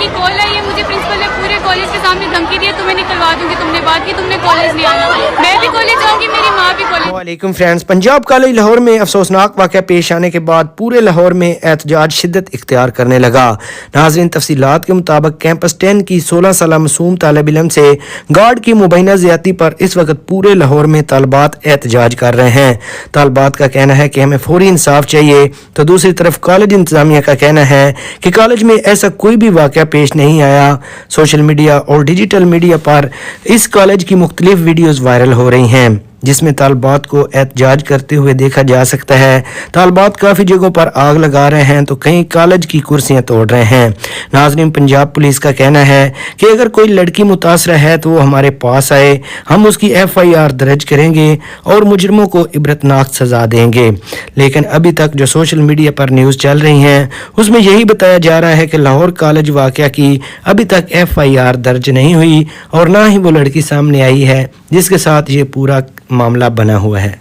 की कॉल आई है, मुझे प्रिंसिपल ने पूरे कॉलेज के सामने धमकी दी है, तुम्हें निकलवा दूंगी, तुमने बात की, तुमने कॉलेज नहीं आना। मैं भी कॉलेज जाऊंगी, मेरी माँ भी कॉलेज। वालेकुम फ्रेंड्स, पंजाब कॉलेज लाहौर में अफसोसनाक वाक़या पेश आने के बाद पूरे लाहौर में एहतजाज शिद्दत इख्तियार करने लगा। नाज़रीन, तफसीलात के मुताबिक कैंपस 10 की 16 साल मासूम तालिब इल्म से गार्ड की मुबैना ज़्यादती पर इस वक्त पूरे लाहौर में तालबात एहतजाज कर रहे हैं। तालबात का कहना है कि हमें फौरी इंसाफ चाहिए, तो दूसरी तरफ कॉलेज इंतजामिया का कहना है कि कॉलेज में ऐसा कोई भी वाक़या पेश नहीं आया। सोशल मीडिया और डिजिटल मीडिया पर इस कॉलेज की मुख्तलिफ वीडियोज़ वायरल हो रही हैं जिसमें तालबात को एहतजाज करते हुए देखा जा सकता है। तालबात काफ़ी जगहों पर आग लगा रहे हैं तो कहीं कॉलेज की कुर्सियां तोड़ रहे हैं। नाज़रीन, पंजाब पुलिस का कहना है कि अगर कोई लड़की मुतासरा है तो वो हमारे पास आए, हम उसकी FIR दर्ज करेंगे और मुजरमों को इबरतनाक सज़ा देंगे। लेकिन अभी तक जो सोशल मीडिया पर न्यूज़ चल रही हैं उसमें यही बताया जा रहा है कि लाहौर कॉलेज वाक़या की अभी तक FIR दर्ज नहीं हुई और ना ही वो लड़की सामने आई है जिसके साथ ये पूरा मामला बना हुआ है।